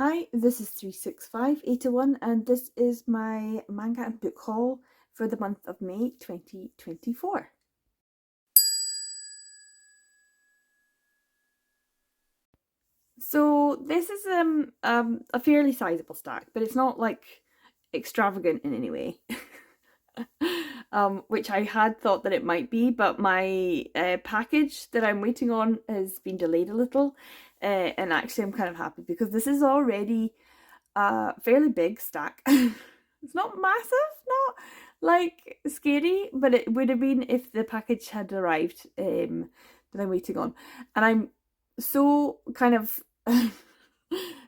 Hi, this is 36581 and this is my manga and book haul for the month of May 2024. So this is a fairly sizable stack, but it's not like extravagant in any way. Which I had thought that it might be, but my package that I'm waiting on has been delayed a little, and actually I'm kind of happy because this is already a fairly big stack. It's not massive, not like scary, but it would have been if the package had arrived that I'm waiting on. And I'm so kind of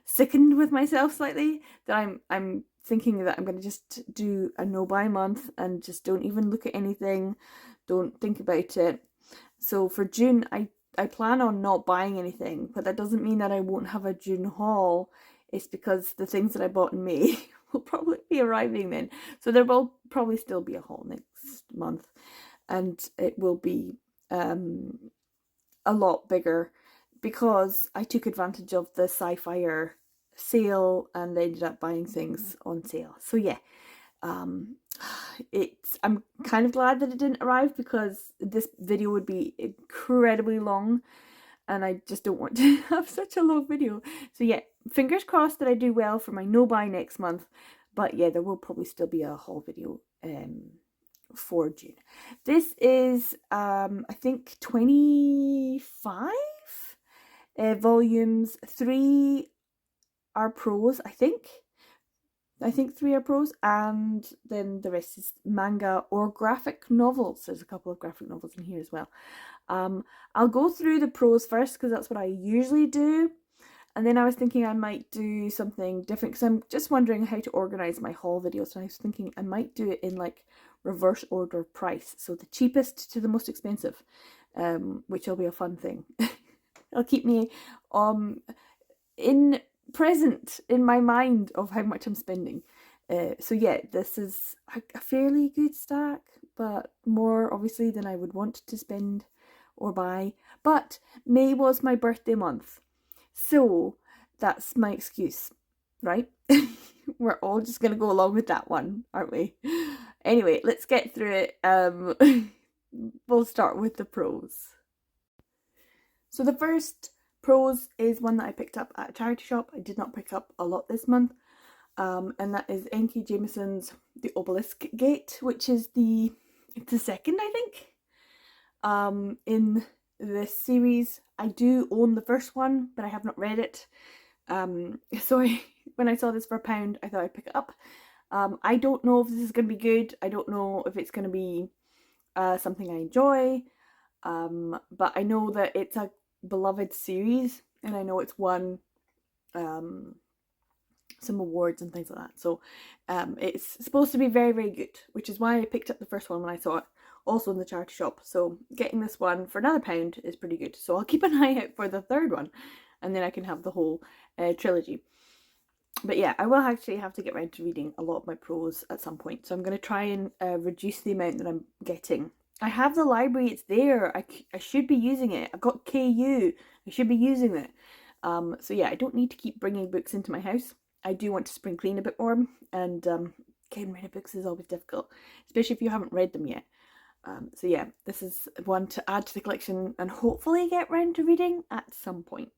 sickened with myself slightly that I'm thinking that I'm going to just do a no buy month and just don't even look at anything, don't think about it. So for June, I plan on not buying anything, but that doesn't mean that I won't have a June haul. It's because the things that I bought in May will probably be arriving then. So there will probably still be a haul next month, and it will be a lot bigger because I took advantage of the Sci-Fire sale and ended up buying things on sale. So yeah, I'm kind of glad that it didn't arrive because this video would be incredibly long and I just don't want to have such a long video. So yeah, fingers crossed that I do well for my no buy next month. But yeah, there will probably still be a haul video for June. This is I think 25 volumes. 3 are prose, I think 3 are prose, and then the rest is manga or graphic novels. There's a couple of graphic novels in here as well. I'll go through the prose first because that's what I usually do, and then I was thinking I might do something different because I'm just wondering how to organize my haul videos. So I was thinking I might do it in like reverse order of price, so the cheapest to the most expensive, which will be a fun thing. It'll keep me in present in my mind of how much I'm spending. So yeah, this is a fairly good stack, but more obviously than I would want to spend or buy. But May was my birthday month, so that's my excuse, right? We're all just gonna go along with that one, aren't we? Anyway, let's get through it. We'll start with the pros. So the first prose is one that I picked up at a charity shop. I did not pick up a lot this month, and that is N.K. Jameson's The Obelisk Gate, which is the second, I think, in this series. I do own the first one, but I have not read it. So when I saw this for £1, I thought I'd pick it up. I don't know if this is going to be good. I don't know if it's going to be something I enjoy, but I know that it's a beloved series, and I know it's won some awards and things like that. So it's supposed to be very, very good, which is why I picked up the first one when I saw it, also in the charity shop. So getting this one for another £1 is pretty good. So I'll keep an eye out for the third one, and then I can have the whole trilogy. But yeah, I will actually have to get around to reading a lot of my prose at some point. So I'm going to try and reduce the amount that I'm getting. I have the library, it's there. I should be using it. I've got KU. I should be using it. So yeah, I don't need to keep bringing books into my house. I do want to spring clean a bit more, and getting rid of books is always difficult, especially if you haven't read them yet. So yeah, this is one to add to the collection and hopefully get round to reading at some point.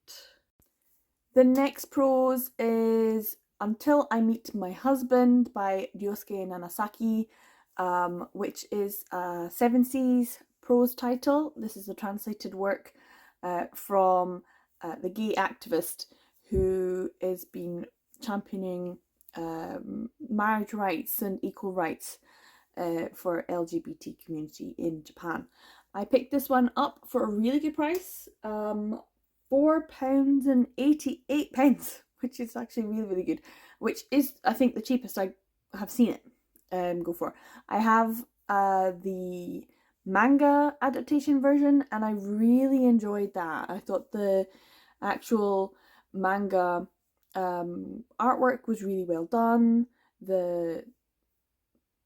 The next prose is Until I Meet My Husband by Ryosuke Nanasaki, which is a 7 Seas prose title. This is a translated work from the gay activist who has been championing marriage rights and equal rights for LGBT community in Japan. I picked this one up for a really good price, £4.88, which is actually really, really good, which is, I think, the cheapest I have seen it go for. I have the manga adaptation version, and I really enjoyed that. I thought the actual manga artwork was really well done.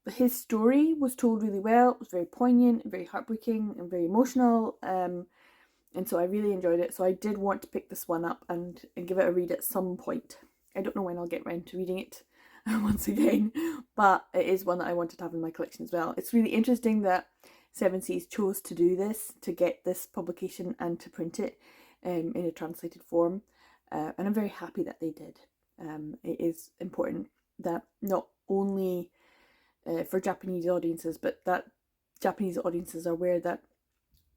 His story was told really well. It was very poignant, very heartbreaking, and very emotional. And so I really enjoyed it. So I did want to pick this one up and give it a read at some point. I don't know when I'll get around to reading it once again, but it is one that I wanted to have in my collection as well. It's really interesting that Seven Seas chose to do this, to get this publication and to print it in a translated form, and I'm very happy that they did. It is important that not only for Japanese audiences, but that Japanese audiences are aware that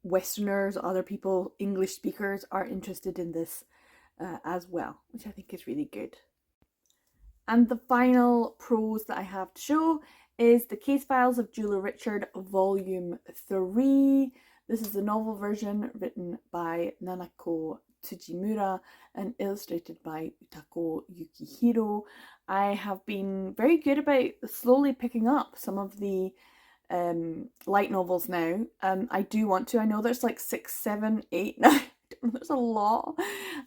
Westerners, other people, English speakers are interested in this as well, which I think is really good. And the final prose that I have to show is The Case Files of Julia Richard, Volume 3. This is the novel version written by Nanako Tsujimura and illustrated by Utako Yukihiro. I have been very good about slowly picking up some of the light novels now. I do want to. I know there's like 6, 7, 8 now. There's a lot.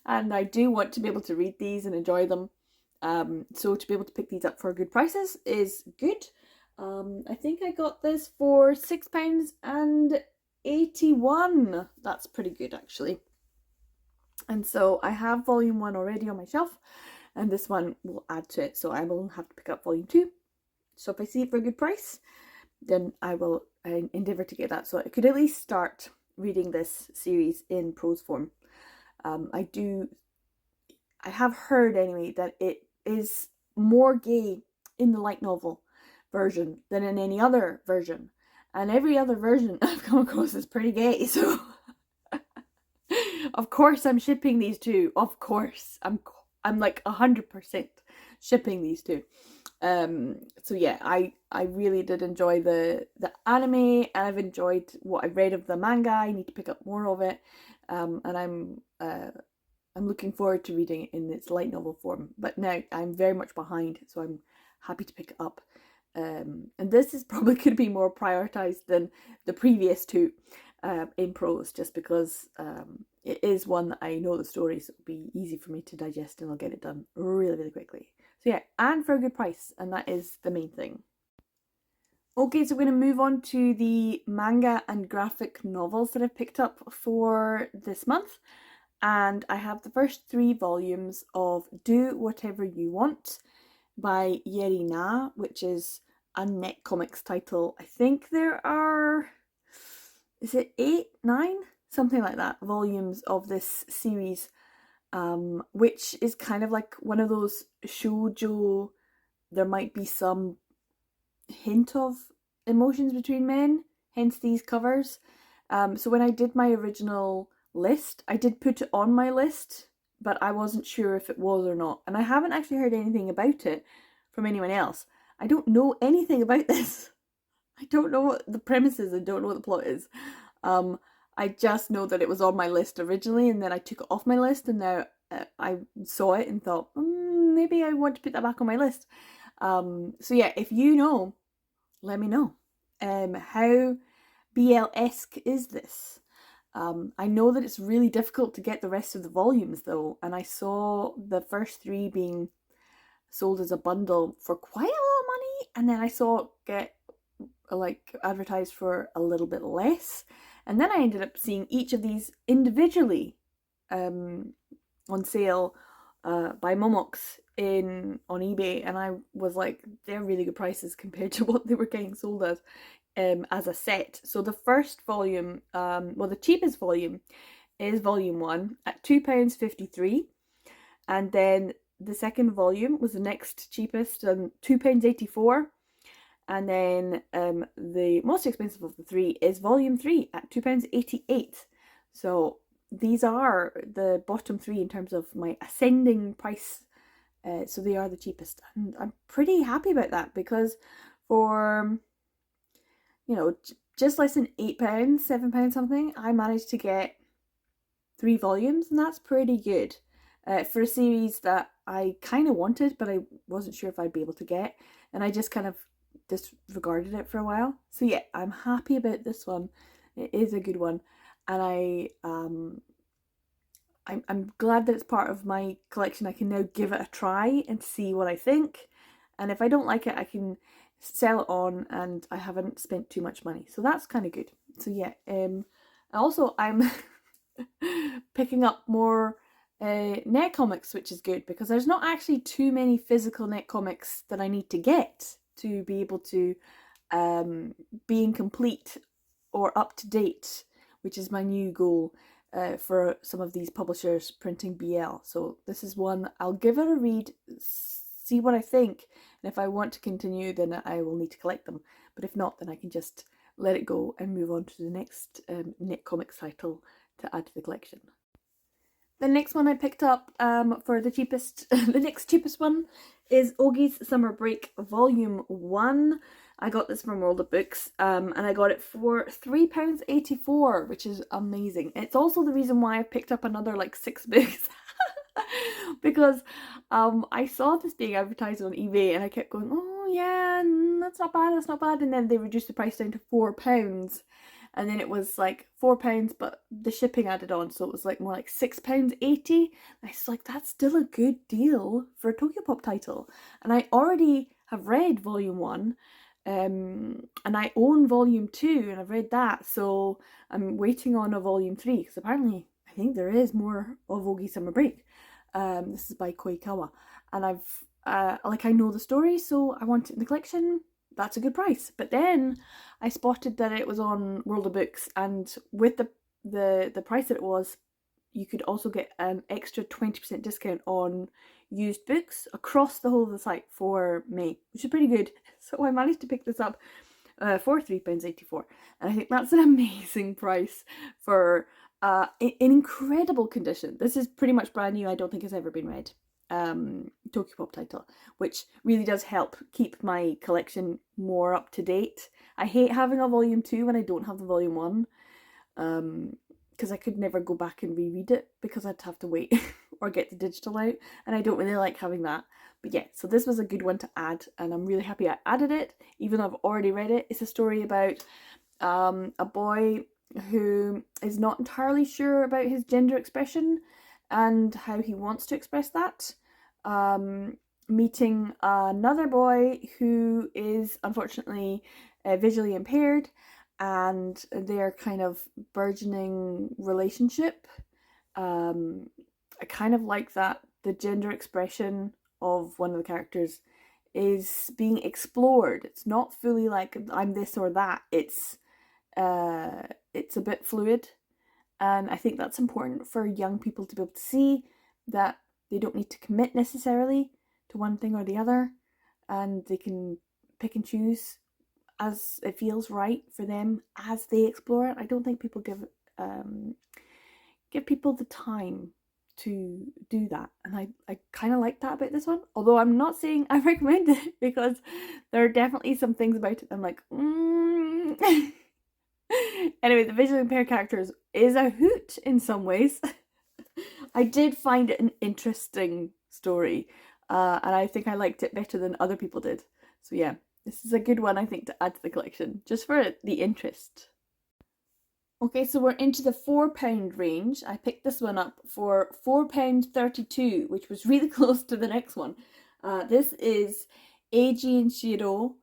And I do want to be able to read these and enjoy them. So to be able to pick these up for good prices is good. I think I got this for £6.81. That's pretty good actually. And so I have volume 1 already on my shelf, and this one will add to it, so I will have to pick up volume 2. So if I see it for a good price, then I will endeavour to get that, so I could at least start reading this series in prose form. I have heard anyway that it is more gay in the light novel version than in any other version, and every other version I've come across is pretty gay, so of course I'm shipping these two. Of course I'm like 100% shipping these two. So yeah, I really did enjoy the anime, and I've enjoyed what I've read of the manga. I need to pick up more of it, and I'm looking forward to reading it in its light novel form. But now I'm very much behind, so I'm happy to pick it up. And this is probably going to be more prioritized than the previous two in prose, just because it is one that I know the story, so it'll be easy for me to digest, and I'll get it done really, really quickly. So yeah, and for a good price, and that is the main thing. Okay, so we're going to move on to the manga and graphic novels that I've picked up for this month. And I have the first 3 volumes of Do Whatever You Want by Yeri Na, which is a Net Comics title. I think there are, is it 8, 9? Something like that, volumes of this series, which is kind of like one of those shoujo, there might be some hint of emotions between men, hence these covers. So when I did my original list, I did put it on my list, but I wasn't sure if it was or not, and I haven't actually heard anything about it from anyone else. I don't know anything about this. I don't know what the premise is. I don't know what the plot is. I just know that it was on my list originally, and then I took it off my list, and now I saw it and thought, maybe I want to put that back on my list. So yeah, if you know, let me know. How BL-esque is this? I know that it's really difficult to get the rest of the volumes though, and I saw the first 3 being sold as a bundle for quite a lot of money, and then I saw it get like advertised for a little bit less, and then I ended up seeing each of these individually on sale by Momox on eBay, and I was like, they're really good prices compared to what they were getting sold as a set. So the first volume, well, the cheapest volume is volume 1 at £2.53, and then the second volume was the next cheapest, £2.84, and then the most expensive of the 3 is volume 3 at £2.88. So these are the bottom 3 in terms of my ascending price, so they are the cheapest, and I'm pretty happy about that, because for, you know, just less than £8, £7 something, I managed to get 3 volumes, and that's pretty good for a series that I kind of wanted, but I wasn't sure if I'd be able to get, and I just kind of disregarded it for a while. So yeah, I'm happy about this one. It is a good one, and I'm glad that it's part of my collection. I can now give it a try and see what I think, and if I don't like it, I can sell it on, and I haven't spent too much money, so that's kind of good. So yeah, also I'm picking up more net comics, which is good because there's not actually too many physical net comics that I need to get to be able to being complete or up to date, which is my new goal for some of these publishers printing BL. So this is one I'll give it a read, see what I think, and if I want to continue, then I will need to collect them. But if not, then I can just let it go and move on to the next net comics title to add to the collection. The next one I picked up for the cheapest, the next cheapest one is Ogie's Summer Break Volume 1. I got this from World of Books and I got it for £3.84, which is amazing. It's also the reason why I picked up another like 6 books because I saw this being advertised on eBay and I kept going, oh yeah, that's not bad, that's not bad. And then they reduced the price down to £4. And then it was like £4, but the shipping added on, so it was like more like £6.80. I was like, that's still a good deal for a Tokyopop title. And I already have read Volume 1, and I own Volume 2, and I've read that, so I'm waiting on a Volume 3, because apparently I think there is more of Ogi Summer Break. This is by Koikawa, and I know the story, so I want it in the collection. That's a good price. But then I spotted that it was on World of Books, and with the price that it was, you could also get an extra 20% discount on used books across the whole of the site for May, which is pretty good. So I managed to pick this up for £3.84, and I think that's an amazing price for in incredible condition. This is pretty much brand new. I don't think it's ever been read. Tokyopop title, which really does help keep my collection more up to date. I hate having a volume 2 when I don't have the volume 1, because I could never go back and reread it because I'd have to wait or get the digital out, and I don't really like having that. But yeah, so this was a good one to add, and I'm really happy I added it, even though I've already read it. It's a story about a boy who is not entirely sure about his gender expression and how he wants to express that, meeting another boy who is unfortunately visually impaired, and their kind of burgeoning relationship. I kind of like that the gender expression of one of the characters is being explored. It's not fully like I'm this or that. It's a bit fluid. And I think that's important for young people to be able to see that they don't need to commit necessarily to one thing or the other, and they can pick and choose as it feels right for them as they explore it. I don't think people give people the time to do that, and I kind of like that about this one. Although I'm not saying I recommend it, because there are definitely some things about it I'm like, Anyway, the visually impaired characters is a hoot in some ways. I did find it an interesting story, and I think I liked it better than other people did. So yeah, this is a good one, I think, to add to the collection, just for the interest. Okay, so we're into the £4 range. I picked this one up for £4.32, which was really close to the next one. This is Eiji and Shiro,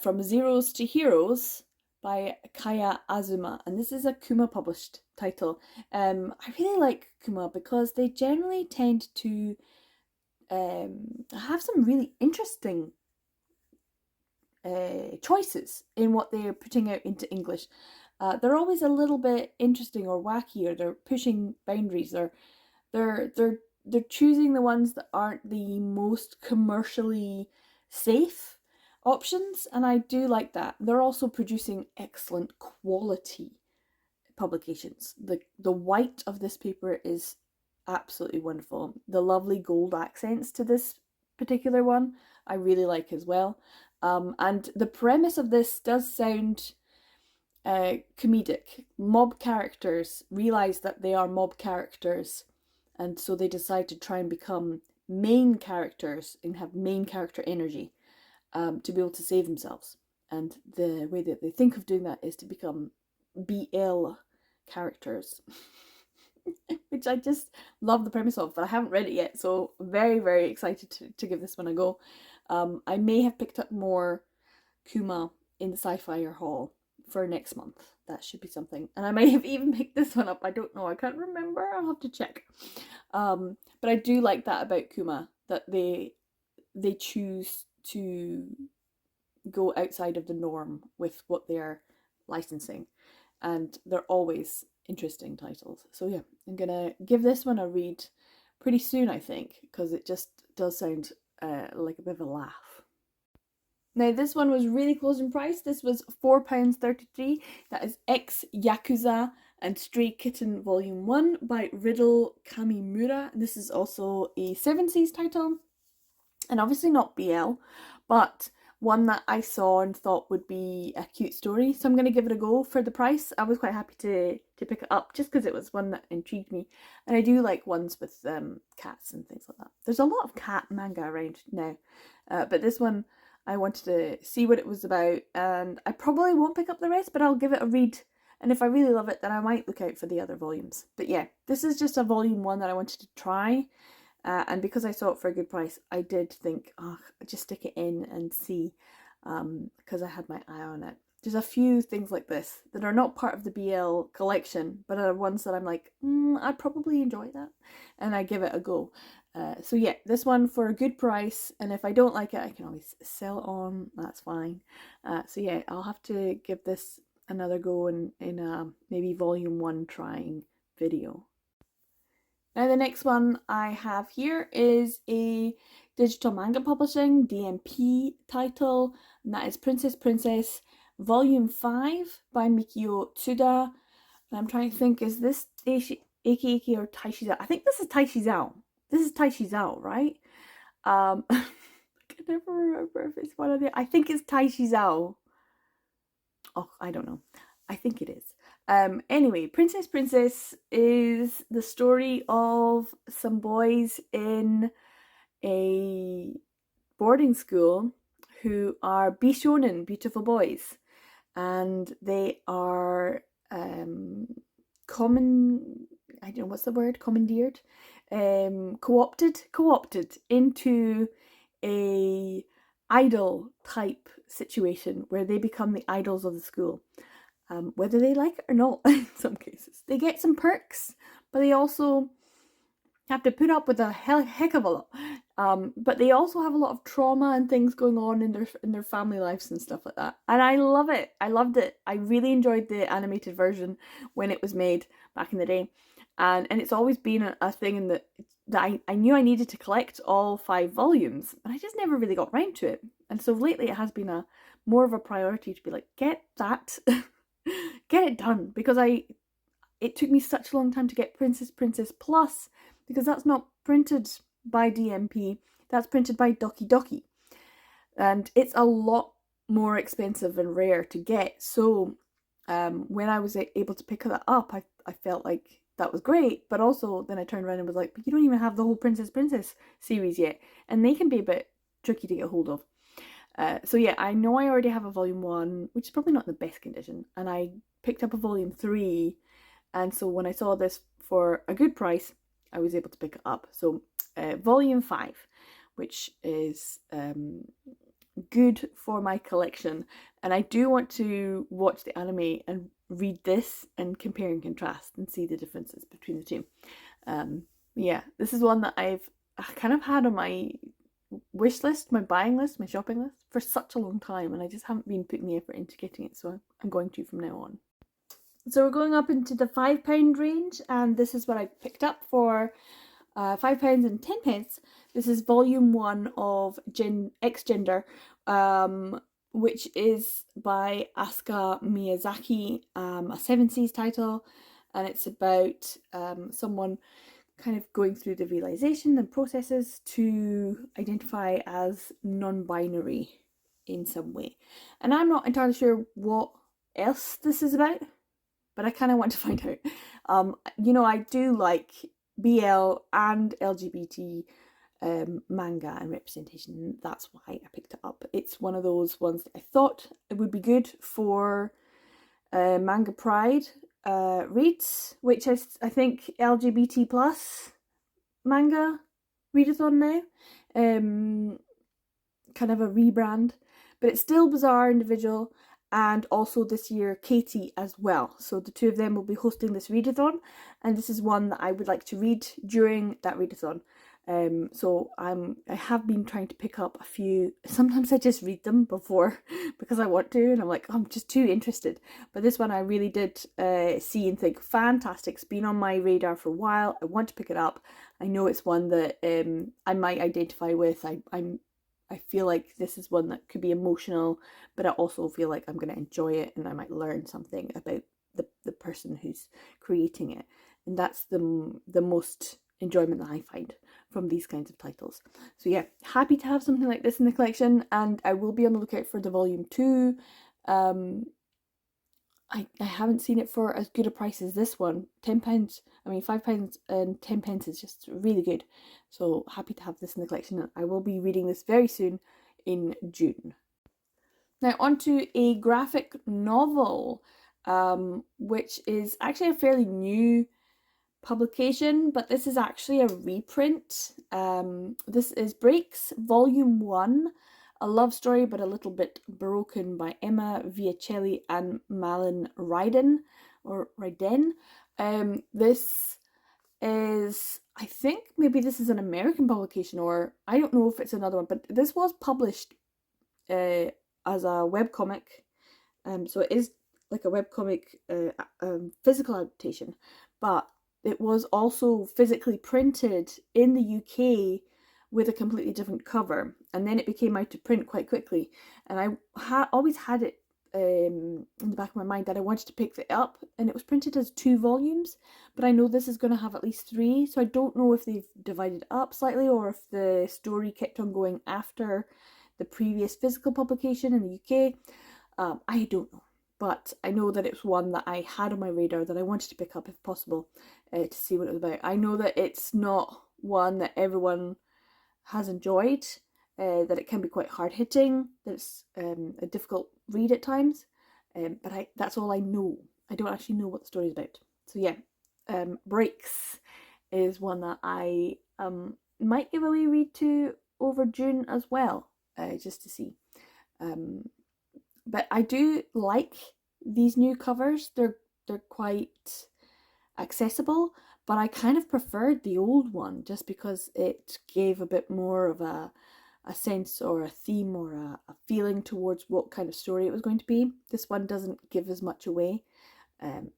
From Zeros to Heroes, by Kaya Azuma, and this is a Kuma published title. I really like Kuma because they generally tend to have some really interesting choices in what they're putting out into English. They're always a little bit interesting or wacky, or they're pushing boundaries, or they're choosing the ones that aren't the most commercially safe options, and I do like that. They're also producing excellent quality publications. The white of this paper is absolutely wonderful. The lovely gold accents to this particular one I really like as well. And the premise of this does sound comedic. Mob characters realize that they are mob characters, and so they decide to try and become main characters and have main character energy. To be able to save themselves. And the way that they think of doing that is to become BL characters, which I just love the premise of, but I haven't read it yet, so very, very excited to give this one a go. I may have picked up more Kuma in the Sci-Fi haul for next month. That should be something. And I may have even picked this one up. I don't know. I can't remember. I'll have to check. But I do like that about Kuma, that they choose to go outside of the norm with what they're licensing, and they're always interesting titles. So yeah, I'm gonna give this one a read pretty soon, I think, because it just does sound like a bit of a laugh. Now this one was really close in price. This was £4.33. That is X Yakuza and Stray Kitten Volume 1 by Riddle Kamimura. This is also a 7 Seas title, and obviously not BL, but one that I saw and thought would be a cute story. So I'm going to give it a go for the price. I was quite happy to pick it up just because it was one that intrigued me. And I do like ones with cats and things like that. There's a lot of cat manga around now. But this one, I wanted to see what it was about. And I probably won't pick up the rest, but I'll give it a read. And if I really love it, then I might look out for the other volumes. But yeah, this is just a volume 1 that I wanted to try. And because I saw it for a good price, I did think, oh, just stick it in and see, because I had my eye on it. There's a few things like this that are not part of the BL collection, but are ones that I'm like, I'd probably enjoy that, and I give it a go. So yeah, this one for a good price, and if I don't like it, I can always sell it on, that's fine. So yeah, I'll have to give this another go in maybe volume 1 trying video. Now the next one I have here is a digital manga publishing DMP title, and that is Princess Volume 5 by Mikio Tsuda. And I'm trying to think, is this Eiki or Taishizao? I think this is Taishizao. This is Taishizao, right? I can never remember if it's one of the... I think it's Taishizao. Oh, I don't know. I think it is. Anyway, Princess is the story of some boys in a boarding school who are Bishonen, beautiful boys, and they are I don't know what's the word, commandeered, co-opted into a idol type situation where they become the idols of the school. Whether they like it or not, in some cases. They get some perks, but they also have to put up with a heck of a lot. But they also have a lot of trauma and things going on in their family lives and stuff like that. And I love it. I loved it. I really enjoyed the animated version when it was made back in the day. And it's always been a thing that I knew I needed to collect all 5 volumes, but I just never really got round to it. And so lately it has been more of a priority to be like, get that... get it done, because it took me such a long time to get Princess Plus, because that's not printed by DMP, that's printed by Doki Doki, and it's a lot more expensive and rare to get. So when I was able to pick that up, I felt like that was great, but also then I turned around and was like, but you don't even have the whole Princess series yet, and they can be a bit tricky to get hold of. So yeah, I know I already have a volume 1, which is probably not in the best condition, and I picked up a volume 3, and so when I saw this for a good price, I was able to pick it up. So volume 5, which is good for my collection, and I do want to watch the anime and read this and compare and contrast and see the differences between the two. Yeah, this is one that I've kind of had on my wish list, my buying list, my shopping list for such a long time, and I just haven't been putting the effort into getting it, so I'm going to from now on. So we're going up into the £5 range, and this is what I picked up for £5 and 10p. This is volume 1 of X Gender, which is by Asuka Miyazaki, a 7 Seas title, and it's about someone kind of going through the realization and processes to identify as non-binary in some way. And I'm not entirely sure what else this is about, but I kind of want to find out. You know, I do like BL and LGBT manga and representation. That's why I picked it up. It's one of those ones that I thought it would be good for Manga Pride reads, which is, I think, LGBT plus manga readathon now. Kind of a rebrand, but it's still bizarre individual, and also this year Katie as well. So the two of them will be hosting this readathon, and this is one that I would like to read during that readathon. So I have been trying to pick up a few. Sometimes I just read them before because I want to, and I'm like, oh, I'm just too interested. But this one I really did see and think, fantastic. It's been on my radar for a while. I want to pick it up. I know it's one that I might identify with. I feel like this is one that could be emotional, but I also feel like I'm going to enjoy it, and I might learn something about the person who's creating it. And that's the most enjoyment that I find from these kinds of titles. So yeah, happy to have something like this in the collection, and I will be on the lookout for the volume 2. I haven't seen it for as good a price as this one. £10, I mean £5 and 10 pence is just really good. So happy to have this in the collection. I will be reading this very soon in June. Now on to a graphic novel, which is actually a fairly new publication, but this is actually a reprint. This is Breaks Volume 1, a love story but a little bit broken, by Emma Viacelli and Malin Ryden. This is, I think maybe this is an American publication, or I don't know if it's another one, but this was published as a webcomic. So it is like a webcomic physical adaptation, but it was also physically printed in the UK with a completely different cover, and then it became out to print quite quickly. And I always had it in the back of my mind that I wanted to pick it up, and it was printed as 2 volumes, but I know this is going to have at least 3, so I don't know if they've divided it up slightly or if the story kept on going after the previous physical publication in the UK. I don't know. But I know that it's one that I had on my radar that I wanted to pick up if possible, to see what it was about. I know that it's not one that everyone has enjoyed, that it can be quite hard-hitting, that it's a difficult read at times, but that's all I know. I don't actually know what the story is about. So yeah, Breaks is one that I might give a wee read to over June as well, just to see. But I do like these new covers. They're quite accessible, but I kind of preferred the old one just because it gave a bit more of a sense or a theme or a feeling towards what kind of story it was going to be. This one doesn't give as much away.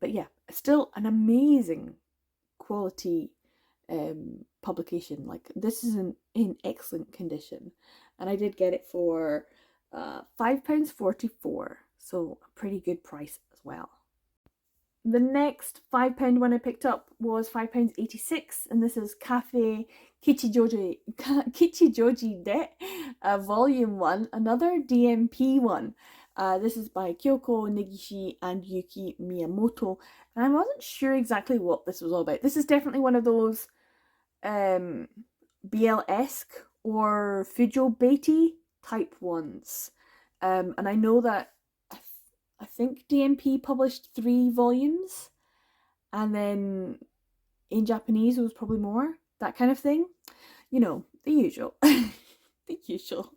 But yeah, still an amazing quality publication. Like, this is in excellent condition, and I did get it for £5.44, so a pretty good price as well. The next £5 one I picked up was £5.86, and this is Cafe Kichijoji De, Volume 1, another DMP one. This is by Kyoko Negishi and Yuki Miyamoto, and I wasn't sure exactly what this was all about. This is definitely one of those BL-esque or Fujo Baity type ones, and I know that I think DMP published 3 volumes, and then in Japanese it was probably more, that kind of thing, you know, the usual. The usual.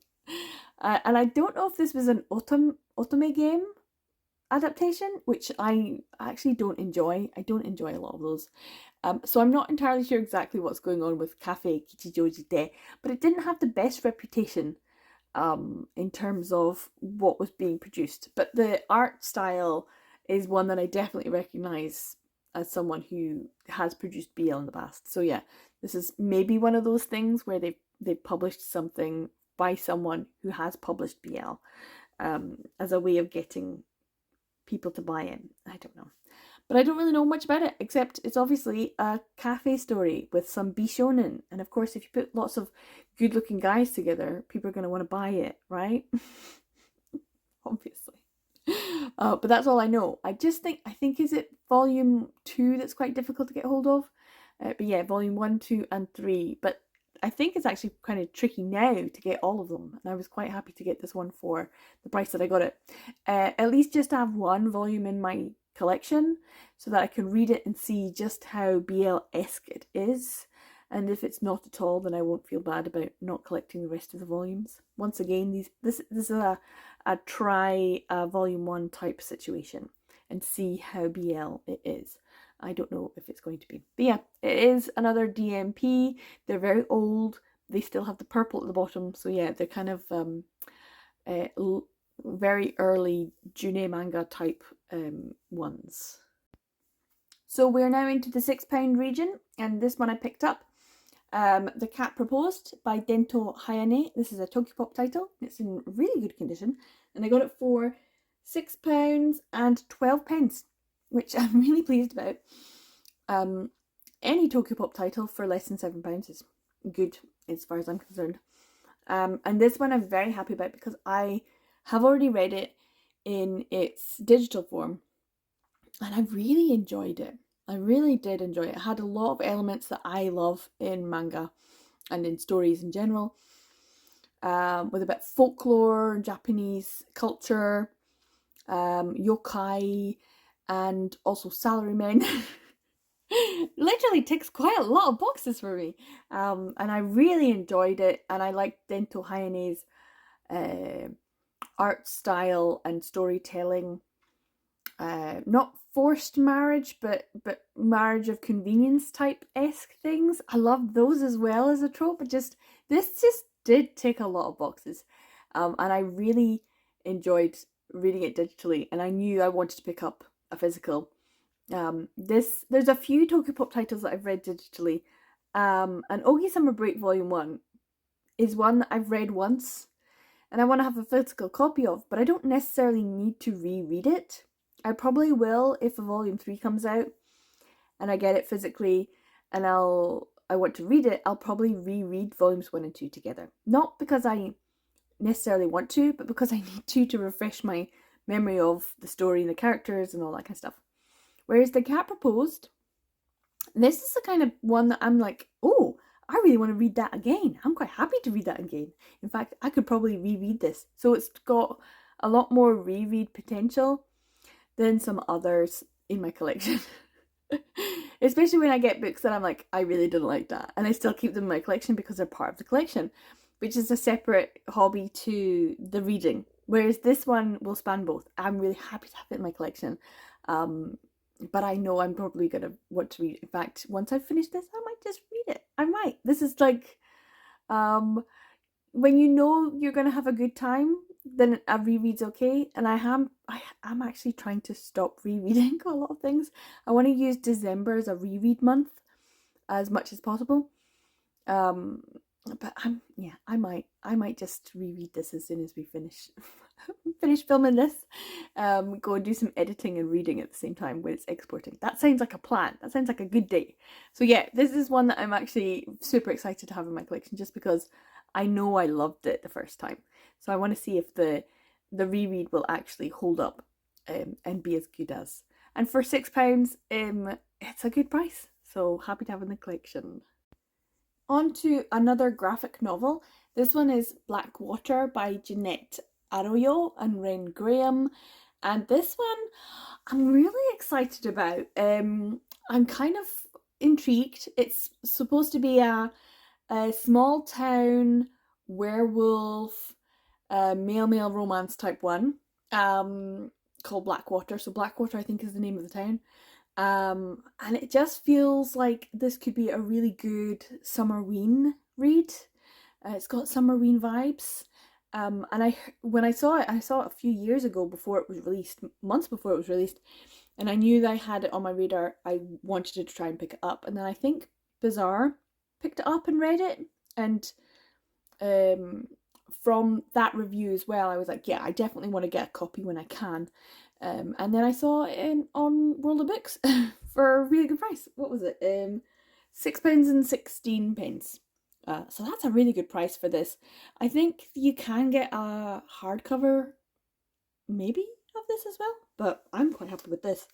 And I don't know if this was an otome game adaptation, which I actually don't enjoy. I don't enjoy a lot of those. So I'm not entirely sure exactly what's going on with Cafe Kichijoji De, but it didn't have the best reputation in terms of what was being produced. But the art style is one that I definitely recognise as someone who has produced BL in the past. So yeah, this is maybe one of those things where they've published something by someone who has published BL as a way of getting people to buy in. I don't know. But I don't really know much about it, except it's obviously a cafe story with some bishonen. And of course, if you put lots of good-looking guys together, people are going to want to buy it, right? Obviously. But that's all I know. I think is it volume 2 that's quite difficult to get hold of? But yeah, volume 1, 2, and 3. But I think it's actually kind of tricky now to get all of them. And I was quite happy to get this one for the price that I got it. At least just to have one volume in my collection so that I can read it and see just how BL-esque it is. and if it's not at all, then I won't feel bad about not collecting the rest of the volumes. Once again, this is a try volume 1 type situation and see how BL it is. I don't know if it's going to be. But yeah, it is another DMP. They're very old. They still have the purple at the bottom. So yeah, they're kind of very early June manga type ones. So we're now into the £6 region, and this one I picked up. The Cat Proposed by Dento Hayane. This is a Tokyopop title. It's in really good condition, and I got it for £6 and 12 pence, which I'm really pleased about. Any Tokyopop title for less than £7 is good as far as I'm concerned. And this one I'm very happy about because I have already read it in its digital form, and I really enjoyed it. I really did enjoy it. It had a lot of elements that I love in manga and in stories in general, with a bit of folklore, Japanese culture, yokai, and also salarymen. Literally ticks quite a lot of boxes for me, and I really enjoyed it, and I liked Dento Hayane's art style and storytelling. Not forced marriage, but marriage of convenience type-esque things. I loved those as well as a trope, but this just did tick a lot of boxes, and I really enjoyed reading it digitally, and I knew I wanted to pick up a physical. There's a few Tokyopop titles that I've read digitally, and Ogi Summer Break Volume 1 is one that I've read once and I want to have a physical copy of, but I don't necessarily need to reread it. I probably will if a Volume 3 comes out and I get it physically and I want to read it. I'll probably reread Volumes 1 and 2 together. Not because I necessarily want to, but because I need to refresh my memory of the story and the characters and all that kind of stuff. Whereas The Cat Proposed, this is the kind of one that I'm like, oh, I really want to read that again. I'm quite happy to read that again. In fact, I could probably reread this. So it's got a lot more reread potential than some others in my collection. Especially when I get books that I'm like, I really didn't like that. And I still keep them in my collection because they're part of the collection, which is a separate hobby to the reading. Whereas this one will span both. I'm really happy to have it in my collection. But I know I'm probably going to want to read. In fact, once I've finished this, I might just read it. I might. This is like, when you know you're going to have a good time, then a reread's okay. And I'm actually trying to stop rereading a lot of things. I want to use December as a reread month as much as possible. But I might just reread this as soon as we finish filming this. Go and do some editing and reading at the same time when it's exporting. That sounds like a plan. That sounds like a good day. So yeah, this is one that I'm actually super excited to have in my collection just because I know I loved it the first time. So I want to see if the reread will actually hold up and be as good as. And for £6, it's a good price. So happy to have in the collection. On to another graphic novel. This one is Black Water by Jeanette Arroyo and Ren Graham. And this one I'm really excited about. I'm kind of intrigued. It's supposed to be a small town werewolf male romance type one called Blackwater. So Blackwater I think is the name of the town. And it just feels like this could be a really good Summerween read. It's got Summerween vibes. And when I saw it a few years ago before it was released, months before it was released, and I knew that I had it on my radar. I wanted to try and pick it up, and then I think Bazaar picked it up and read it, and from that review as well, I was like, yeah, I definitely want to get a copy when I can. And then I saw it on World of Books for a really good price. What was it? £6 and 16 pence. So that's a really good price for this. I think you can get a hardcover maybe of this as well, but I'm quite happy with this.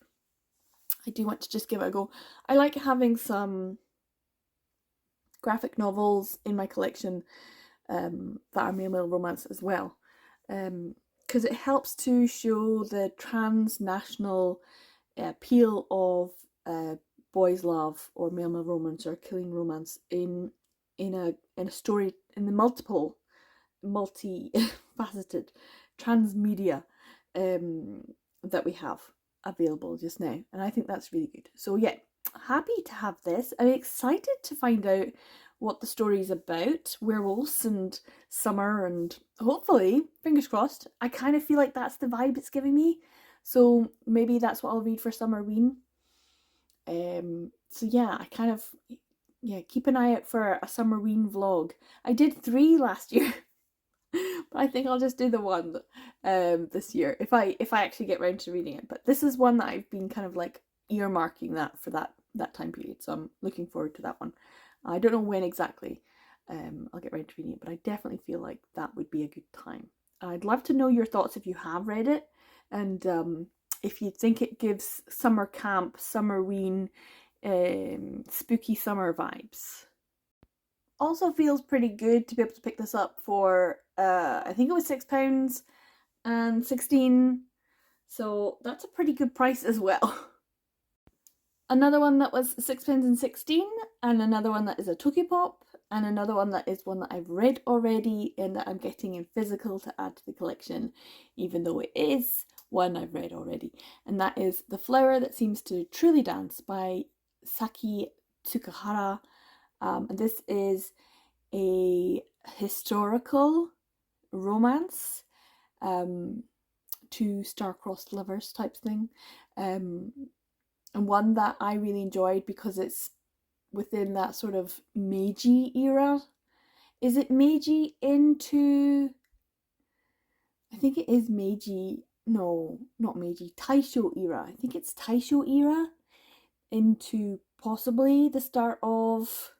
I do want to just give it a go. I like having some graphic novels in my collection that are male romance as well. Because it helps to show the transnational appeal of boys' love or male romance or killing romance in a story in the multi-faceted transmedia that we have available just now, and I think that's really good. So yeah, happy to have this. I'm excited to find out what the story is about, werewolves and summer, and hopefully, fingers crossed, I kind of feel like that's the vibe it's giving me, so maybe that's what I'll read for Summerween. So yeah, I kind of, yeah, keep an eye out for a Summerween vlog. I did 3 last year. But I think I'll just do the one this year if I actually get round to reading it. But this is one that I've been kind of like earmarking that for that time period, so I'm looking forward to that one. I don't know when exactly I'll get round to reading it, but I definitely feel like that would be a good time. I'd love to know your thoughts if you have read it, and if you think it gives summer camp, Summerween, spooky summer vibes. Also feels pretty good to be able to pick this up for I think it was £6.16, so that's a pretty good price as well. Another one that was £6.16, and another one that is a Tokipop, and another one that is one that I've read already and that I'm getting in physical to add to the collection, even though it is one I've read already, and that is The Flower That Seems to Truly Dance by Saki Tsukahara. And this is a historical romance, 2 star-crossed lovers type thing, and one that I really enjoyed because it's within that sort of Meiji era. Is it Meiji into, I think it is Meiji, no, not Meiji, Taisho era. I think it's Taisho era into possibly the start of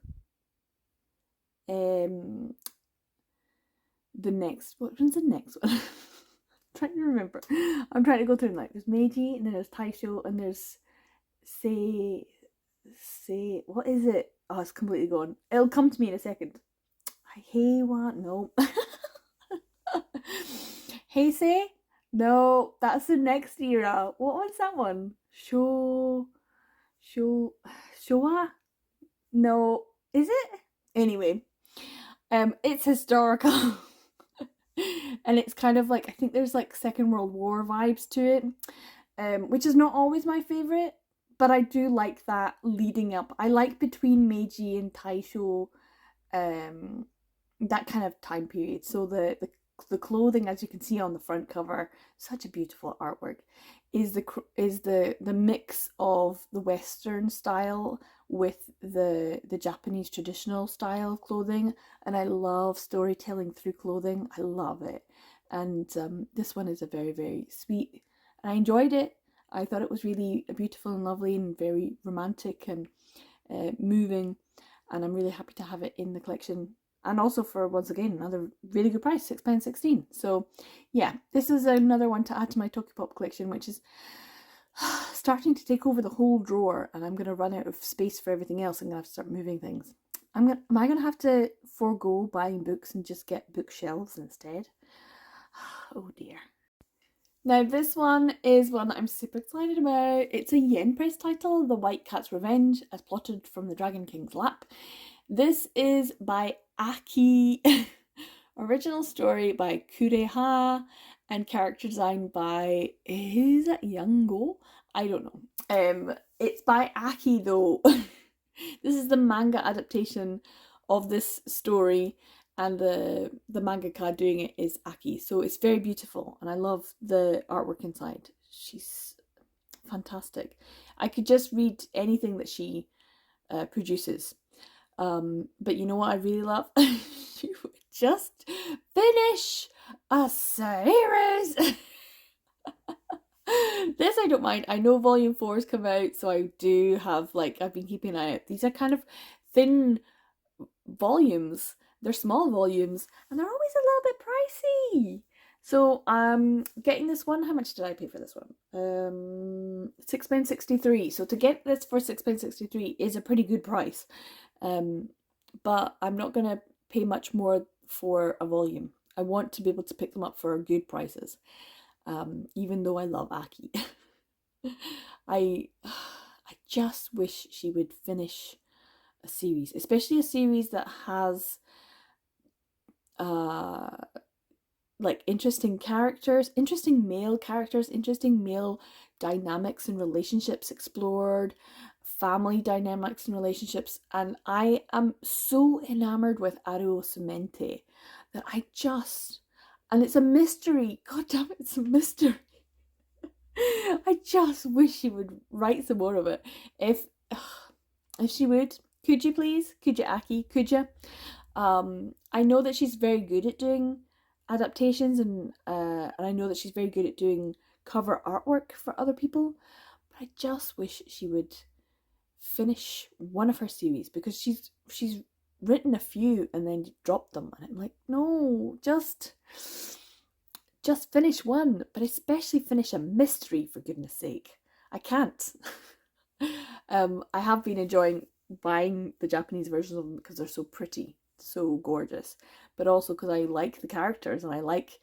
the next, what one's the next one? I'm trying to remember. I'm trying to go through them. Like, there's Meiji, and then there's Taisho, and there's say what is it? Oh, it's completely gone. It'll come to me in a second. Heiwa, no. Heisei? No, that's the next era. What was that one? Showa? No, is it? Anyway, it's historical. And it's kind of like, I think there's like Second World War vibes to it, which is not always my favourite, but I do like that leading up. I like between Meiji and Taisho, that kind of time period. So the clothing, as you can see on the front cover, such a beautiful artwork, is the mix of the Western style with the Japanese traditional style of clothing, and I love storytelling through clothing. I love it, and this one is a very, very sweet. I enjoyed it. I thought it was really beautiful and lovely and very romantic and moving, and I'm really happy to have it in the collection. And also for, once again, another really good price, £6.16. So yeah, this is another one to add to my Tokipop collection, which is starting to take over the whole drawer, and I'm going to run out of space for everything else. I'm going to have to start moving things. Am I going to have to forego buying books and just get bookshelves instead? Oh dear. Now this one is one that I'm super excited about. It's a yen price title, The White Cat's Revenge, as plotted from the Dragon King's lap. This is by Aki, original story by Kureha, and character design by, is that Yango? I don't know. It's by Aki though. This is the manga adaptation of this story, and the mangaka doing it is Aki. So it's very beautiful, and I love the artwork inside. She's fantastic. I could just read anything that she produces. But you know what I really love? She would just finish a series. This I don't mind. I know volume 4 has come out, so I do have, like, I've been keeping an eye out. These are kind of thin volumes. They're small volumes, and they're always a little bit pricey. So getting this one, how much did I pay for this one? £6.63. So to get this for £6.63 is a pretty good price. But I'm not going to pay much more for a volume. I want to be able to pick them up for good prices, even though I love Aki. I I just wish she would finish a series, especially a series that has like interesting characters, interesting male characters, interesting male dynamics and relationships explored, family dynamics and relationships. And I am so enamored with Aruo Semente that and it's a mystery. God damn it, it's a mystery. I just wish she would write some more of it. If she would, could you please? Could you, Aki? Could you? I know that she's very good at doing adaptations, and I know that she's very good at doing cover artwork for other people. But I just wish she would finish one of her series, because she's written a few and then dropped them, and I'm like, no, just finish one, but especially finish a mystery, for goodness sake. I can't. I have been enjoying buying the Japanese versions of them because they're so pretty, so gorgeous, but also because I like the characters and I like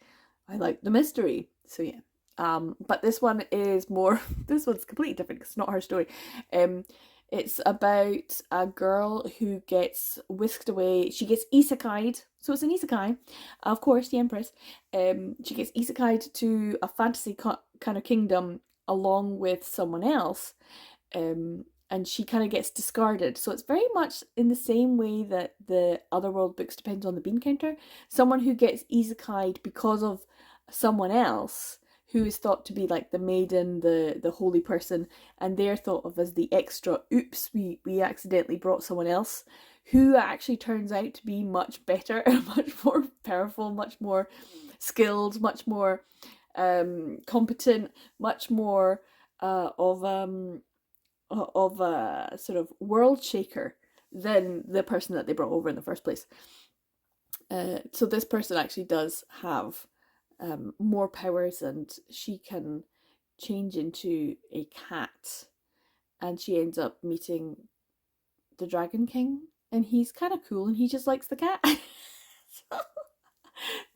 the mystery. So yeah. But this one is more. This one's completely different because it's not her story. It's about a girl who gets whisked away. She gets isekai'd. So it's an isekai. Of course, the Empress. She gets isekai'd to a fantasy kind of kingdom along with someone else. And she kind of gets discarded. So it's very much in the same way that the Otherworld books Depends on the Bean Counter. Someone who gets isekai'd because of someone else who is thought to be like the maiden, the holy person, and they're thought of as the extra. Oops, we accidentally brought someone else, who actually turns out to be much better and much more powerful, much more skilled, much more competent, much more of a sort of world shaker than the person that they brought over in the first place. So this person actually does have more powers, and she can change into a cat, and she ends up meeting the Dragon King, and he's kind of cool, and he just likes the cat.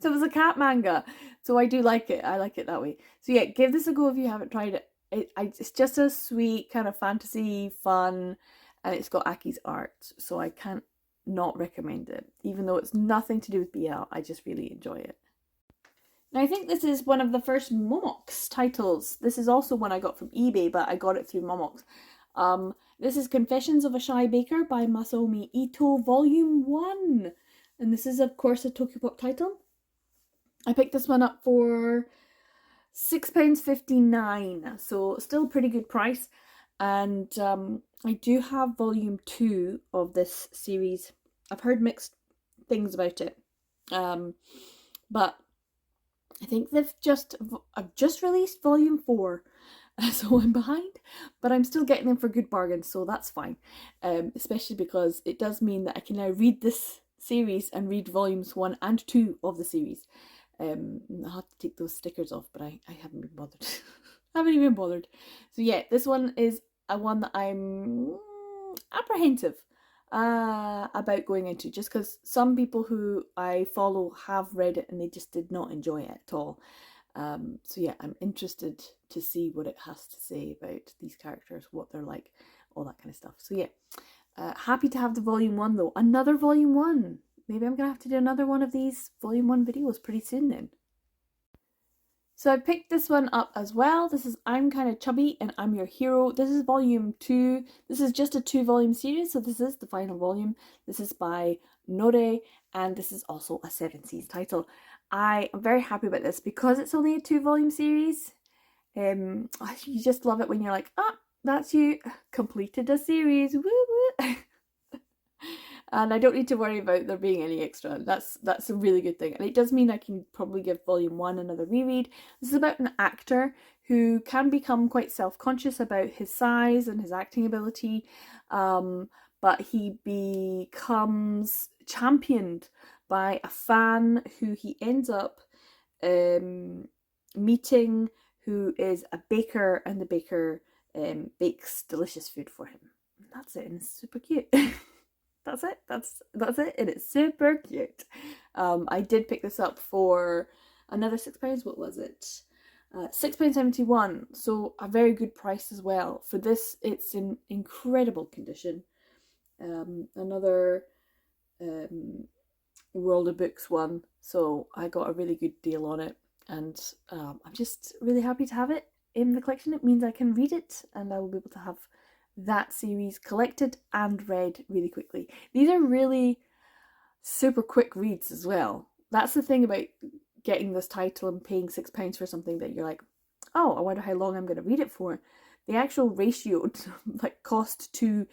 So it's a cat manga, so I do like it. I like it that way. So yeah, give this a go if you haven't tried it. It's just a sweet kind of fantasy fun, and it's got Aki's art, so I can't not recommend it. Even though it's nothing to do with BL, I just really enjoy it. Now, I think this is one of the first Momox titles. This is also one I got from eBay, but I got it through Momox. This is Confessions of a Shy Baker by Masaomi Ito, Volume 1. And this is, of course, a Tokyopop title. I picked this one up for £6.59, so still a pretty good price. And I do have Volume 2 of this series. I've heard mixed things about it. But I think I've just released Volume 4, so I'm behind, but I'm still getting them for good bargains, so that's fine. Especially because it does mean that I can now read this series and read Volumes 1 and 2 of the series. I'll have to take those stickers off, but I haven't been bothered. I haven't even bothered. So yeah, this one is a one that I'm apprehensive about going into, just because some people who I follow have read it and they just did not enjoy it at all. So yeah, I'm interested to see what it has to say about these characters, what they're like, all that kind of stuff. So yeah, happy to have the Volume 1 though. Another Volume 1. Maybe I'm going to have to do another one of these Volume 1 videos pretty soon then. So I picked this one up as well. This is I'm Kinda Chubby and I'm Your Hero. This is Volume 2. This is just a 2-volume series, so this is the final volume. This is by Nore, and this is also a 7 Seas title. I am very happy about this because it's only a 2-volume series. You just love it when you're like, that's you, completed a series, woo woo. And I don't need to worry about there being any extra. That's a really good thing. And it does mean I can probably give Volume 1 another reread. This is about an actor who can become quite self-conscious about his size and his acting ability. But he becomes championed by a fan who he ends up meeting, who is a baker, and the baker bakes delicious food for him. And that's it, and it's super cute. That's it. That's it, and it's super cute. I did pick this up for another £6. What was it? £6.71, so a very good price as well. For this, it's in incredible condition. Another World of Books one, so I got a really good deal on it, and I'm just really happy to have it in the collection. It means I can read it, and I will be able to have that series collected and read really quickly. These are really super quick reads as well. That's the thing about getting this title and paying £6 for something that you're like, oh, I wonder how long I'm going to read it for. The actual ratio like cost to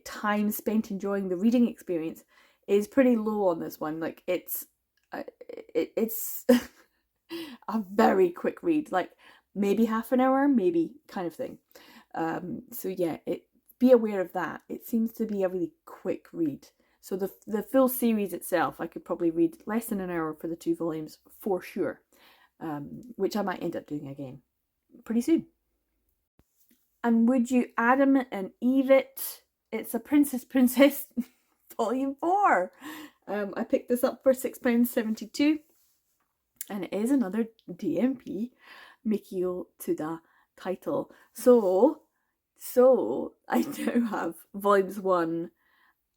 time spent enjoying the reading experience is pretty low on this one. Like it's a very quick read, like maybe half an hour, maybe, kind of thing. So yeah, be aware of that. It seems to be a really quick read. So the full series itself, I could probably read less than an hour for the 2 volumes for sure, which I might end up doing again pretty soon. And would you Adam and Eve it? It's a Princess Volume 4. I picked this up for £6.72, and it is another DMP Mikio Tsuda title. So I now have volumes 1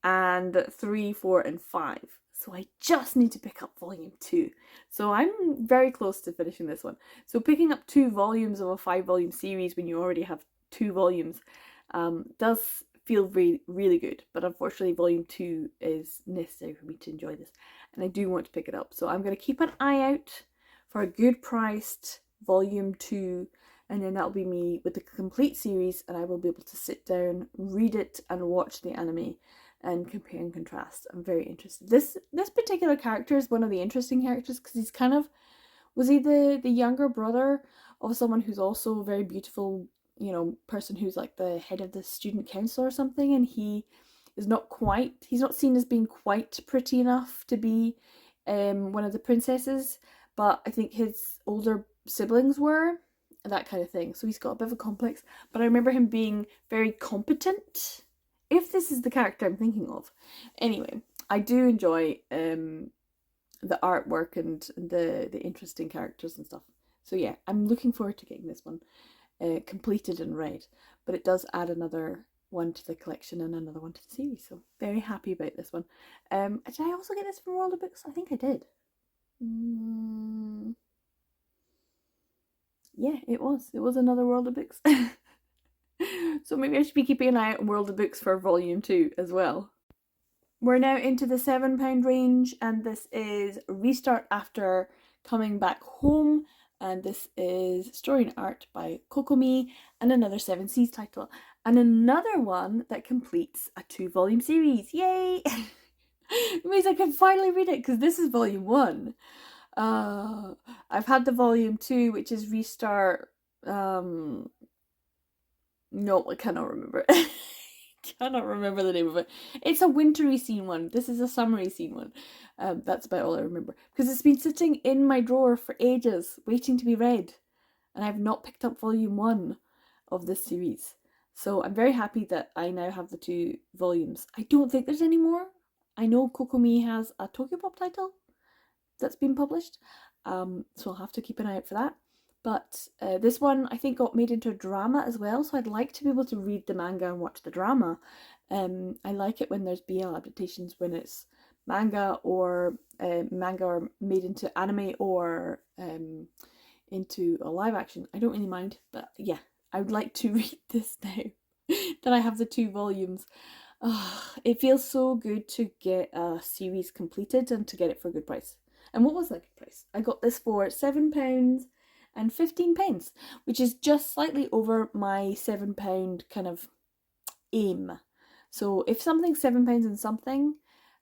and 3, 4, and 5. So I just need to pick up volume 2. So I'm very close to finishing this one. So picking up 2 volumes of a 5-volume series when you already have 2 volumes does feel really, really good. But unfortunately, volume 2 is necessary for me to enjoy this. And I do want to pick it up. So I'm going to keep an eye out for a good priced volume 2. And then that'll be me with the complete series. And I will be able to sit down, read it, and watch the anime and compare and contrast. I'm very interested. This particular character is one of the interesting characters because he's kind of, was he the younger brother of someone who's also a very beautiful, you know, person who's like the head of the student council or something, and he is not quite, he's not seen as being quite pretty enough to be one of the princesses, but I think his older siblings were, that kind of thing. So he's got a bit of a complex, but I remember him being very competent, if this is the character I'm thinking of. Anyway, I do enjoy the artwork and the interesting characters and stuff. So yeah, I'm looking forward to getting this one completed and read. But it does add another one to the collection and another one to the series. So very happy about this one. Did I also get this from World of Books? I think I did. Yeah, it was. It was another World of Books. So maybe I should be keeping an eye out on World of Books for volume 2 as well. We're now into the £7 range, and this is Restart After Coming Back Home, and this is story and art by Kokomi, and another 7 Seas title, and another one that completes a 2-volume series. Yay! It means I can finally read it because this is volume 1. I've had the volume 2, which is Restart. No, I cannot remember. Cannot remember the name of it. It's a wintry scene one. This is a summery scene one. That's about all I remember. Because it's been sitting in my drawer for ages, waiting to be read. And I've not picked up volume 1 of this series. So I'm very happy that I now have the 2 volumes. I don't think there's any more. I know Kokomi has a Tokyopop title that's been published. So I'll have to keep an eye out for that. But this one, I think, got made into a drama as well, so I'd like to be able to read the manga and watch the drama. I like it when there's BL adaptations, when it's manga or manga are made into anime or into a live action. I don't really mind, but yeah, I would like to read this now that I have the 2 volumes. It feels so good to get a series completed and to get it for a good price. And what was that good price? I got this for £7 and 15p, which is just slightly over my £7 kind of aim. So if something's £7 and something,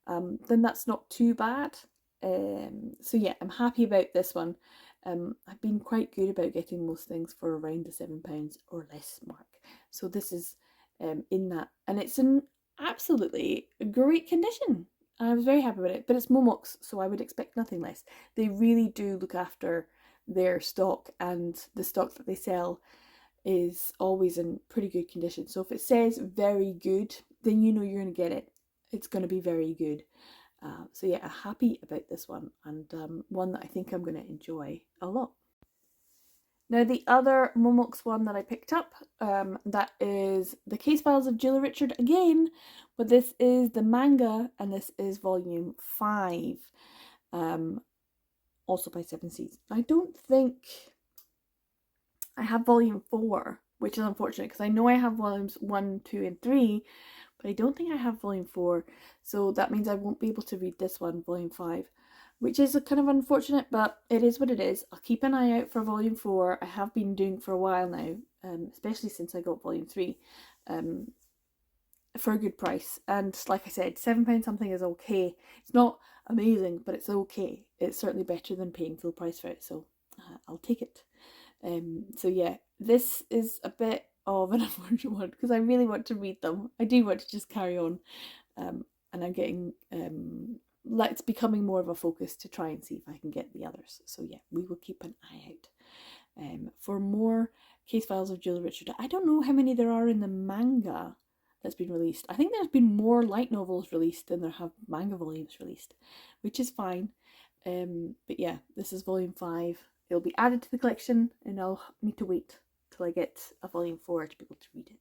then that's not too bad. So yeah, I'm happy about this one. I've been quite good about getting most things for around the £7 or less mark. So this is in that, and it's in absolutely great condition. I was very happy with it, but it's Momox, so I would expect nothing less. They really do look after their stock, and the stock that they sell is always in pretty good condition. So if it says very good, then you know you're going to get it. It's going to be very good. So yeah, I'm happy about this one, and one that I think I'm going to enjoy a lot. Now the other Momox one that I picked up, that is the Case Files of Julia Richard again, but this is the manga and this is volume 5, also by 7 Seas. I don't think I have volume 4, which is unfortunate because I know I have volumes 1, 2 and 3, but I don't think I have volume 4, so that means I won't be able to read this one, volume 5, which is kind of unfortunate, but it is what it is. I'll keep an eye out for volume 4. I have been doing for a while now, especially since I got volume 3, for a good price. And like I said, £7 something is okay. It's not amazing, but it's okay. It's certainly better than paying full price for it, so I'll take it. So yeah, this is a bit of an unfortunate one because I really want to read them. I do want to just carry on, and I'm getting it's becoming more of a focus to try and see if I can get the others. So yeah, we will keep an eye out for more Case Files of Julia Richard. I don't know how many there are in the manga that's been released. I think there's been more light novels released than there have manga volumes released, which is fine. But yeah, this is volume 5. It'll be added to the collection and I'll need to wait till I get a volume 4 to be able to read it.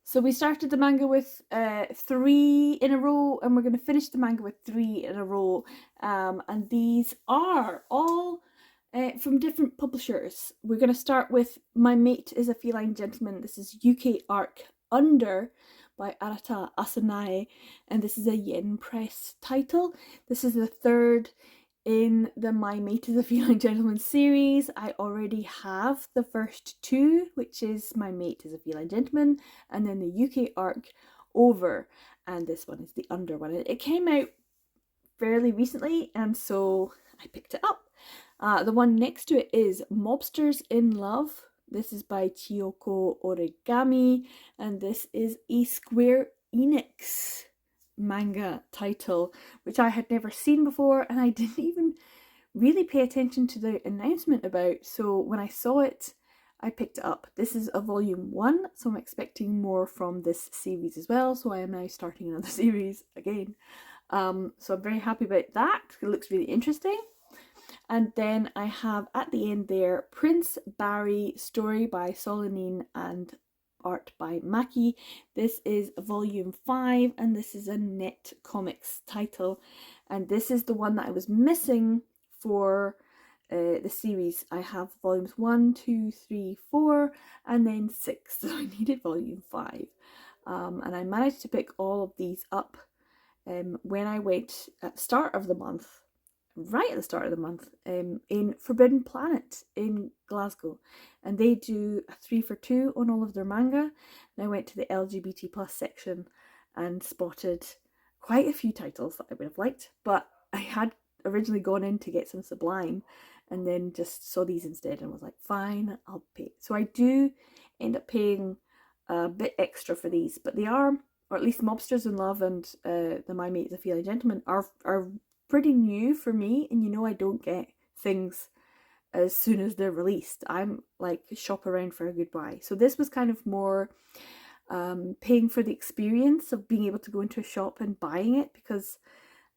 So we started the manga with 3 in a row, and we're going to finish the manga with 3 in a row. And these are all from different publishers. We're going to start with My Mate is a Feline Gentleman. This is UK Arc Under by Arata Asanae, and this is a Yen Press title. This is the 3rd in the My Mate is a Feline Gentleman series. I already have the first 2, which is My Mate is a Feline Gentleman, and then the UK Arc Over, and this one is the Under one. It came out fairly recently, and so I picked it up. The one next to it is Mobsters in Love. This is by Chiyoko Origami, and this is a Square Enix manga title, which I had never seen before, and I didn't even really pay attention to the announcement about. So when I saw it, I picked it up. This is a volume 1, so I'm expecting more from this series as well. So I am now starting another series again. So I'm very happy about that. It looks really interesting. And then I have at the end there Prince Barry, story by Solanine and art by Maki. This is volume 5 and this is a Net Comics title, and this is the one that I was missing for the series. I have volumes 1, 2, 3, 4 and then 6, so I needed volume 5, and I managed to pick all of these up when I went at the start of the month, right at the start of the month, in Forbidden Planet in Glasgow, and they do a 3 for 2 on all of their manga. And I went to the LGBT plus section and spotted quite a few titles that I would have liked, but I had originally gone in to get some Sublime and then just saw these instead and was like, fine, I'll pay. So I do end up paying a bit extra for these, but they are, or at least Mobsters in Love and the My Mate is a Feline Gentleman are pretty new for me, and you know I don't get things as soon as they're released. I'm like shop around for a good buy. So this was kind of more paying for the experience of being able to go into a shop and buying it, because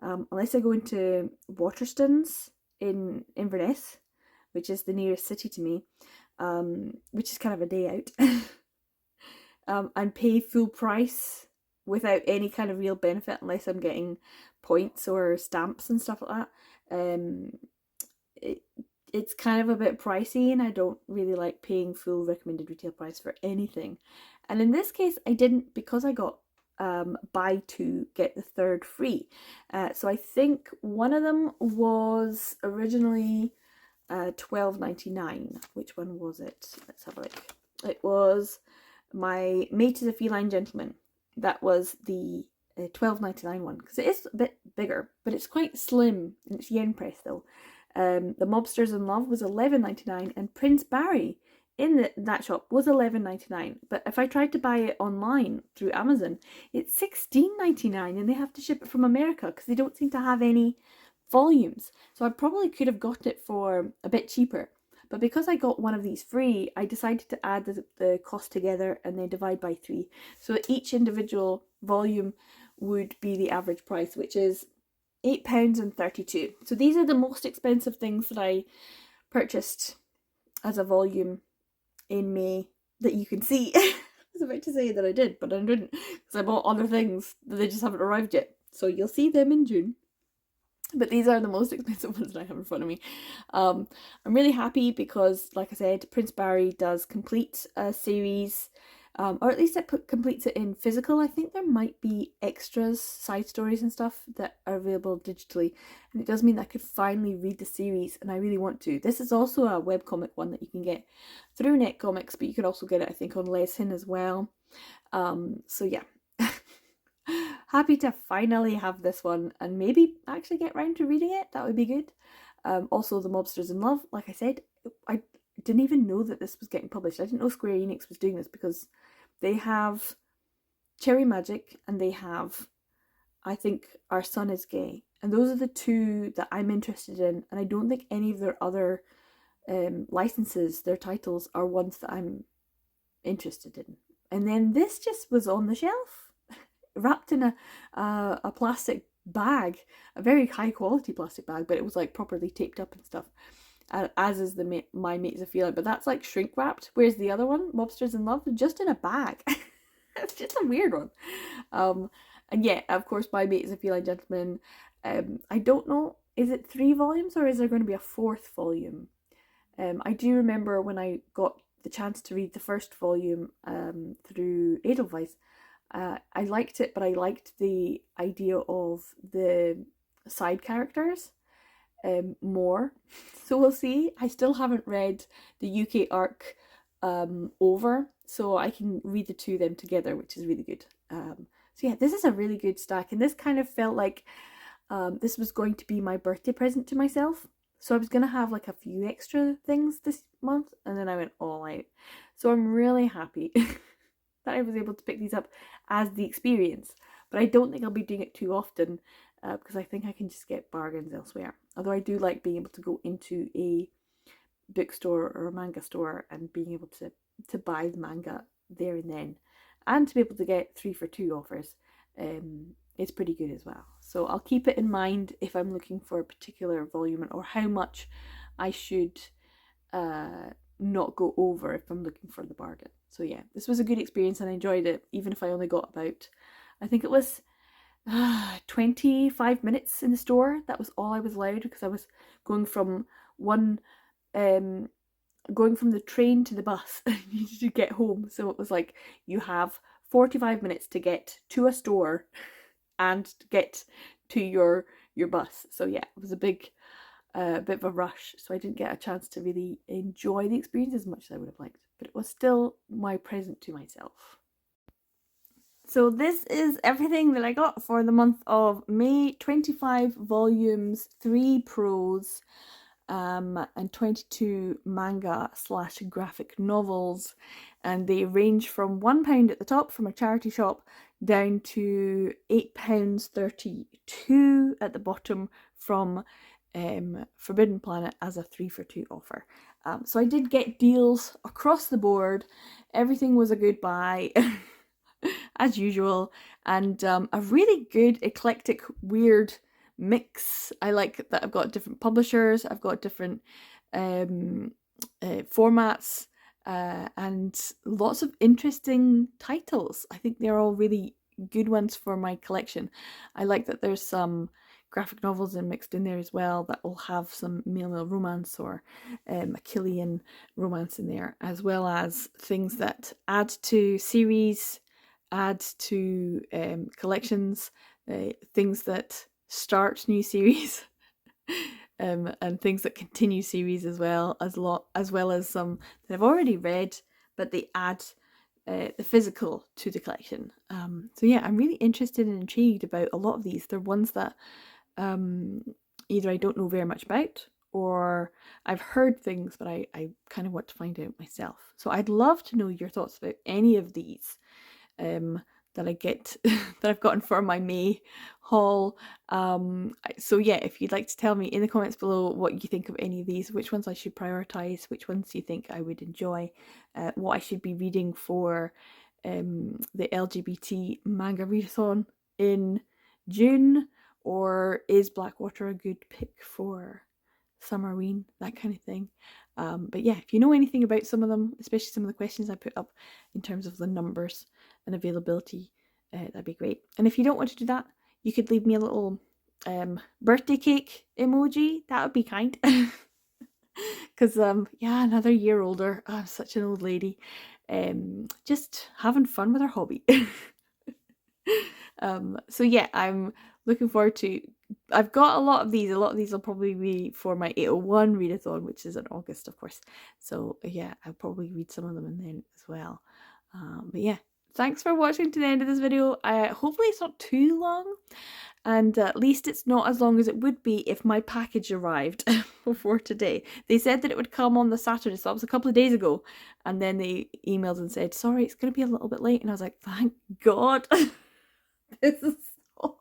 unless I go into Waterstones in Inverness, which is the nearest city to me, which is kind of a day out, and pay full price without any kind of real benefit, unless I'm getting points or stamps and stuff like that, it's kind of a bit pricey, and I don't really like paying full recommended retail price for anything. And in this case I didn't, because I got buy 2 get the 3rd free. So I think one of them was originally $12.99. Which one was it? Let's have a look. It was My Mate is a Feline Gentleman. That was the $12.99 one, because it is a bit bigger, but it's quite slim and it's yen press though. The Mobsters in Love was $11.99, and Prince Barry in that shop was $11.99. But if I tried to buy it online through Amazon, it's $16.99, and they have to ship it from America because they don't seem to have any volumes. So I probably could have got it for a bit cheaper. But because I got one of these free, I decided to add the cost together and then divide by 3. So each individual volume would be the average price, which is £8.32. So these are the most expensive things that I purchased as a volume in May that you can see. I was about to say that I did, but I didn't, because I bought other things that they just haven't arrived yet. So you'll see them in June. But these are the most expensive ones that I have in front of me. I'm really happy because, like I said, Prince Barry does complete a series, or at least it completes it in physical. I think there might be extras, side stories and stuff that are available digitally, and it does mean that I could finally read the series, and I really want to. This is also a webcomic one that you can get through Netcomics, but you can also get it, I think, on Lesin as well. So yeah. Happy to finally have this one and maybe actually get round to reading it. That would be good. Also, The Mobsters in Love, like I said, I didn't even know that this was getting published. I didn't know Square Enix was doing this because they have Cherry Magic and they have, I think, Our Son is Gay. And those are the two that I'm interested in. And I don't think any of their other licenses, their titles, are ones that I'm interested in. And then this just was on the shelf, wrapped in a plastic bag, a very high quality plastic bag, but it was like properly taped up and stuff, as is the My Mate's a Feeling, but that's like shrink wrapped, whereas the other one, Mobsters in Love, just in a bag. It's just a weird one. And yeah, of course, My Mate is a Feline Gentleman. I don't know, is it 3 volumes or is there going to be a 4th volume? I do remember when I got the chance to read the first volume through Edelweiss, I liked it, but I liked the idea of the side characters more. So we'll see. I still haven't read the UK arc over, so I can read the two of them together, which is really good. So yeah, this is a really good stack, and this kind of felt like this was going to be my birthday present to myself. So I was going to have like a few extra things this month, and then I went all out. So I'm really happy that I was able to pick these up as the experience. But I don't think I'll be doing it too often because I think I can just get bargains elsewhere. Although I do like being able to go into a bookstore or a manga store and being able to buy the manga there and then. And to be able to get 3 for 2 offers is pretty good as well. So I'll keep it in mind if I'm looking for a particular volume or how much I should not go over if I'm looking for the bargain. So yeah, this was a good experience and I enjoyed it, even if I only got about, I think it was 25 minutes in the store. That was all I was allowed because I was going from going from the train to the bus and needed to get home. So it was like, you have 45 minutes to get to a store and get to your bus. So yeah, it was a big bit of a rush, so I didn't get a chance to really enjoy the experience as much as I would have liked, but it was still my present to myself. So this is everything that I got for the month of May. 25 volumes, 3 prose, and 22 manga/graphic novels, and they range from £1 at the top from a charity shop down to £8.32 at the bottom from Forbidden Planet as a 3 for 2 offer. So I did get deals across the board. Everything was a good buy as usual, and a really good eclectic weird mix. I like that I've got different publishers, I've got different formats, and lots of interesting titles. I think they're all really good ones for my collection. I like that there's some graphic novels mixed in there as well that will have some male romance or Achillean romance in there, as well as things that add to series, add to collections, things that start new series, and things that continue series as well as some that I've already read, but they add the physical to the collection. So yeah, I'm really interested and intrigued about a lot of these. They're ones that either I don't know very much about, or I've heard things, but I kind of want to find out myself. So I'd love to know your thoughts about any of these that I get that I've gotten for my May haul. So yeah, if you'd like to tell me in the comments below what you think of any of these, which ones I should prioritize, which ones do you think I would enjoy, what I should be reading for the LGBT manga readathon in June, or is Blackwater a good pick for Summerween, that kind of thing. But yeah, if you know anything about some of them, especially some of the questions I put up in terms of the numbers and availability, that'd be great. And if you don't want to do that, you could leave me a little birthday cake emoji. That would be kind. Because yeah, another year older. I'm such an old lady. Just having fun with her hobby. So yeah, I'm looking forward to. I've got a lot of these. A lot of these will probably be for my 801 readathon, which is in August, of course. So yeah, I'll probably read some of them in then as well. But yeah, thanks for watching to the end of this video. Hopefully it's not too long, and at least it's not as long as it would be if my package arrived before today. They said that it would come on the Saturday, so that was a couple of days ago, and then they emailed and said, sorry, it's going to be a little bit late, and I was like, thank God. This is so...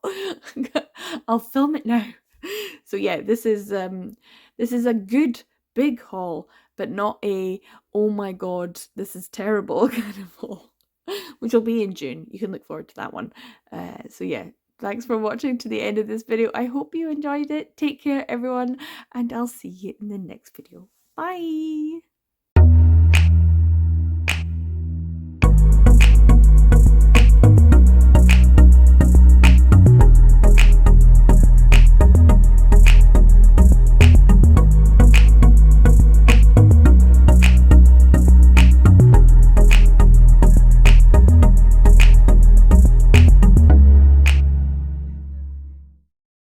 I'll film it now. So yeah, this is a good big haul, but not a oh my god, this is terrible kind of haul, which will be in June. You can look forward to that one. So yeah, thanks for watching to the end of this video. I hope you enjoyed it. Take care, everyone, and I'll see you in the next video. Bye.